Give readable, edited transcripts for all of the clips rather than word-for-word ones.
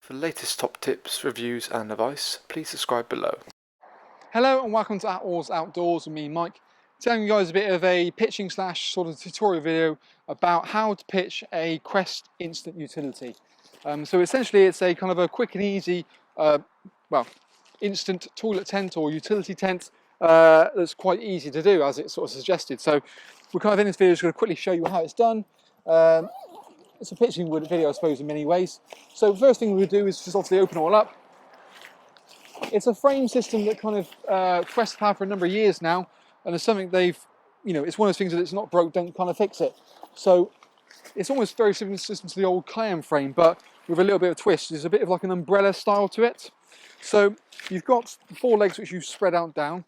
For the latest top tips, reviews and advice, please subscribe below. Hello and welcome to Attwoolls Outdoors with me, Mike. Telling you guys a bit of a pitching slash sort of tutorial video about how to pitch a Quest instant utility. So essentially it's a kind of a quick and easy, instant toilet tent or utility tent that's quite easy to do as it's sort of suggested. So we're kind of in this video just going to quickly show you how it's done. It's a pitching video I suppose in many ways. So the first thing we would do is just obviously open it all up. It's a frame system that kind of Quest have had for a number of years now, and it's something they've, it's one of those things that it's not broke, don't kind of fix it. So it's almost very similar system to the old clam frame, but with a little bit of a twist. There's a bit of like an umbrella style to it. So you've got the four legs which you spread out down.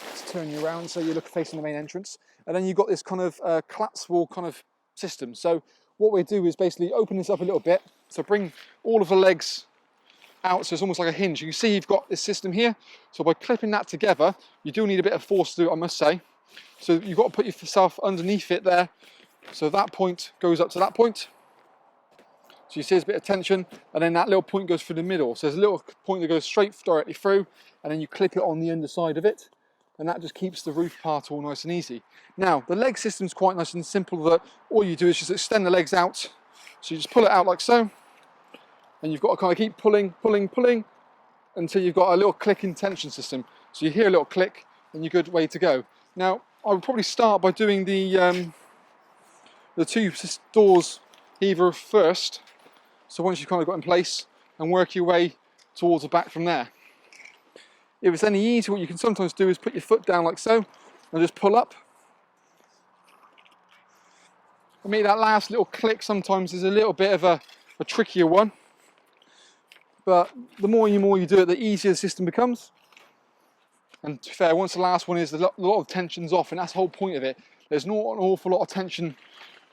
Let's turn you around so you look facing the main entrance, and then you've got this kind of collapsible kind of system. So what we do is basically open this up a little bit. So bring all of the legs out, so it's almost like a hinge. You can see you've got this system here. So by clipping that together, you do need a bit of force to do it, I must say. So you've got to put yourself underneath it there. So that point goes up to that point. So you see there's a bit of tension, and then that little point goes through the middle. So there's a little point that goes straight directly through, and then you clip it on the underside of it, and that just keeps the roof part all nice and easy. Now, the leg system's quite nice and simple, that all you do is just extend the legs out. So you just pull it out like so, and you've got to kind of keep pulling until you've got a little clicking tension system. So you hear a little click, and you're good way to go. Now, I would probably start by doing the two doors heaver first. So once you've kind of got in place, and work your way towards the back from there. If it's any easier, what you can sometimes do is put your foot down like so, and just pull up. For me, that last little click sometimes is a little bit of a trickier one. But the more you do it, the easier the system becomes. And to be fair, once the last one is, a lot of tension's off, and that's the whole point of it. There's not an awful lot of tension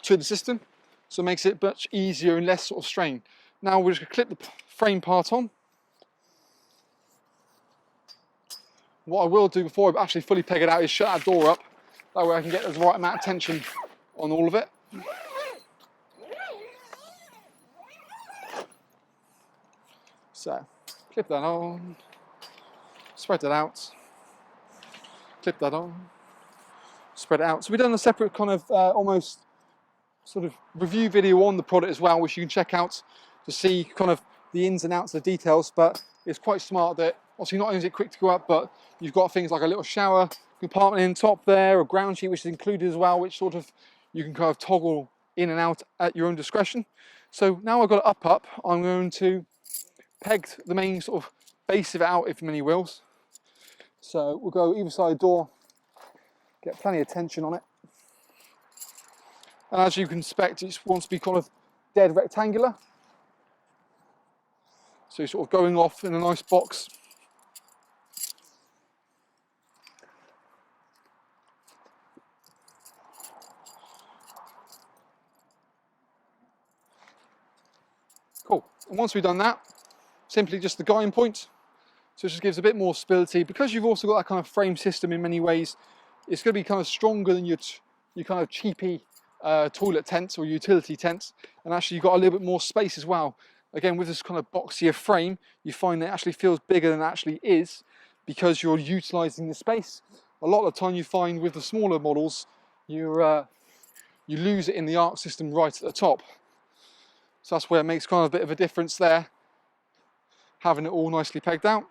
to the system, so it makes it much easier and less sort of strain. Now we're just going to clip the frame part on. What I will do before I actually fully peg it out is shut that door up. That way I can get the right amount of tension on all of it. So, clip that on, spread that out, clip that on, spread it out. So we've done a separate kind of almost sort of review video on the product as well, which you can check out to see kind of the ins and outs, the details. But it's quite smart that obviously not only is it quick to go up, but you've got things like a little shower compartment in top there, a ground sheet which is included as well, which sort of you can kind of toggle in and out at your own discretion. So now I've got it up, I'm going to peg the main sort of base of it out, if many wills. So we'll go either side door, get plenty of tension on it. And as you can expect, it just wants to be kind of dead rectangular. So you're sort of going off in a nice box. Cool. And once we've done that, simply just the guiding point. So it just gives a bit more stability. Because you've also got that kind of frame system in many ways, it's going to be kind of stronger than your kind of cheapy toilet tents or utility tents. And actually you've got a little bit more space as well. Again, with this kind of boxier frame, you find that it actually feels bigger than it actually is because you're utilizing the space. A lot of the time you find with the smaller models, you lose it in the arc system right at the top. So that's where it makes kind of a bit of a difference there, having it all nicely pegged out.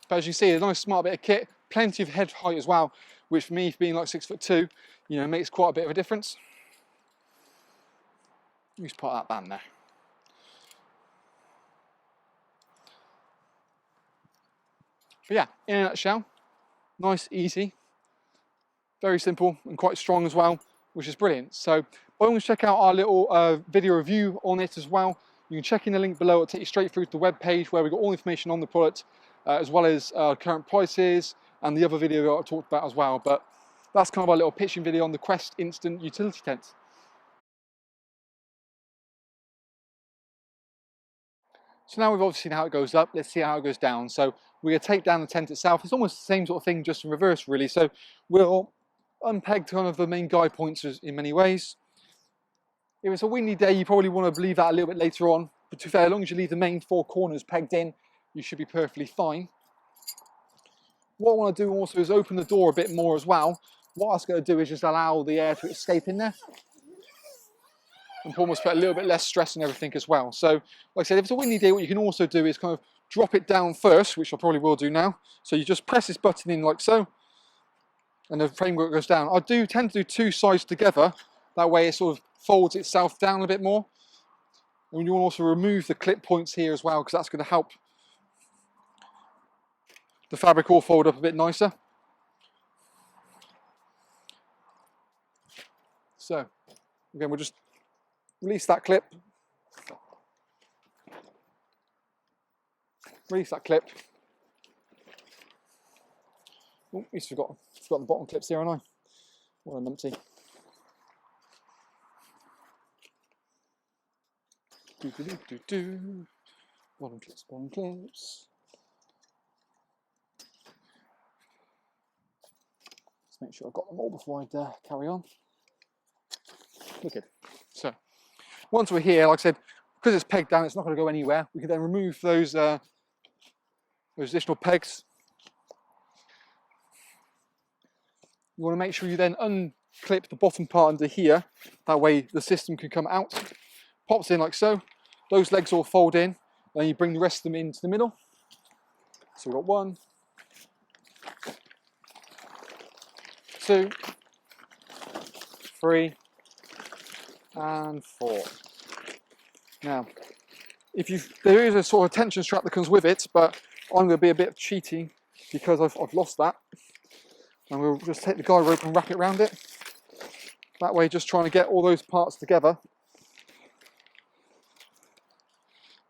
But as you see, a nice smart bit of kit, plenty of head height as well, which for me, being like 6'2", makes quite a bit of a difference. You just put that band there. But yeah, in a nutshell, nice, easy, very simple and quite strong as well, which is brilliant. So by all means check out our little video review on it as well. You can check in the link below, it'll take you straight through to the web page where we've got all the information on the product, as well as current prices and the other video that I talked about as well. But that's kind of our little pitching video on the Quest Instant Utility Tent. So now we've obviously seen how it goes up, let's see how it goes down. So we're going to take down the tent itself. It's almost the same sort of thing, just in reverse really. So we'll unpegged kind of the main guide points in many ways. If it's a windy day, you probably want to leave that a little bit later on. But to be fair, as long as you leave the main 4 corners pegged in, you should be perfectly fine. What I want to do also is open the door a bit more as well. What that's going to do is just allow the air to escape in there. And almost put a little bit less stress and everything as well. So, like I said, if it's a windy day, what you can also do is kind of drop it down first, which I probably will do now. So you just press this button in like so, and the framework goes down. I do tend to do 2 sides together. That way it sort of folds itself down a bit more. And you want to also remove the clip points here as well, because that's going to help the fabric all fold up a bit nicer. So, again, we'll just release that clip. Release that clip. Oh, he's forgot the bottom clips here, haven't I? What a numpty. Bottom clips, bottom clips. Let's make sure I've got them all before I carry on. Wicked. So, once we're here, like I said, because it's pegged down, it's not going to go anywhere. We can then remove those additional pegs. You want to make sure you then unclip the bottom part under here. That way the system can come out. Pops in like so. Those legs all fold in. Then you bring the rest of them into the middle. So we've got 1, 2, 3, and 4. Now, there is a sort of tension strap that comes with it, but I'm going to be a bit cheating because I've lost that. And we'll just take the guide rope and wrap it around it. That way, just trying to get all those parts together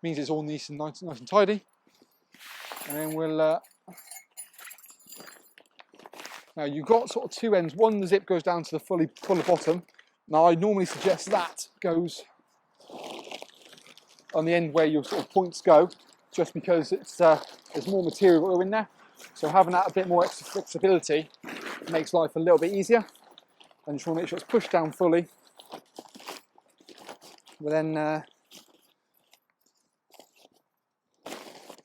means it's all nice and tidy. And then we'll now you've got sort of 2 ends. One, the zip goes down to the full bottom. Now I normally suggest that goes on the end where your sort of points go, just because it's there's more material in there. So having that a bit more extra flexibility makes life a little bit easier. And just want to make sure it's pushed down fully. But then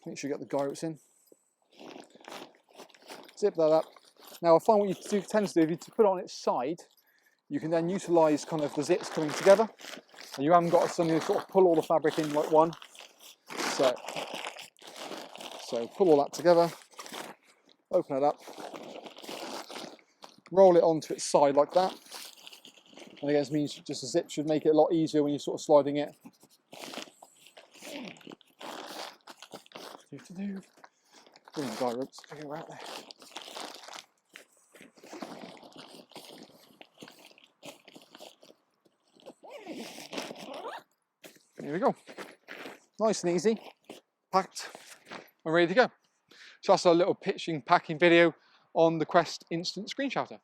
make sure you get the guide ropes in. Zip that up. Now I find what you tend to do, if you put it on its side, you can then utilise kind of the zips coming together. And you haven't got to suddenly sort of pull all the fabric in like one. So pull all that together, open it up, roll it onto its side like that. And again, this means just a zip should make it a lot easier when you're sort of sliding it. Bring the guide ropes, figure it out there. There we go. Nice and easy, packed and ready to go. So that's a little pitching, packing video on the Quest Instant Screen Shouter.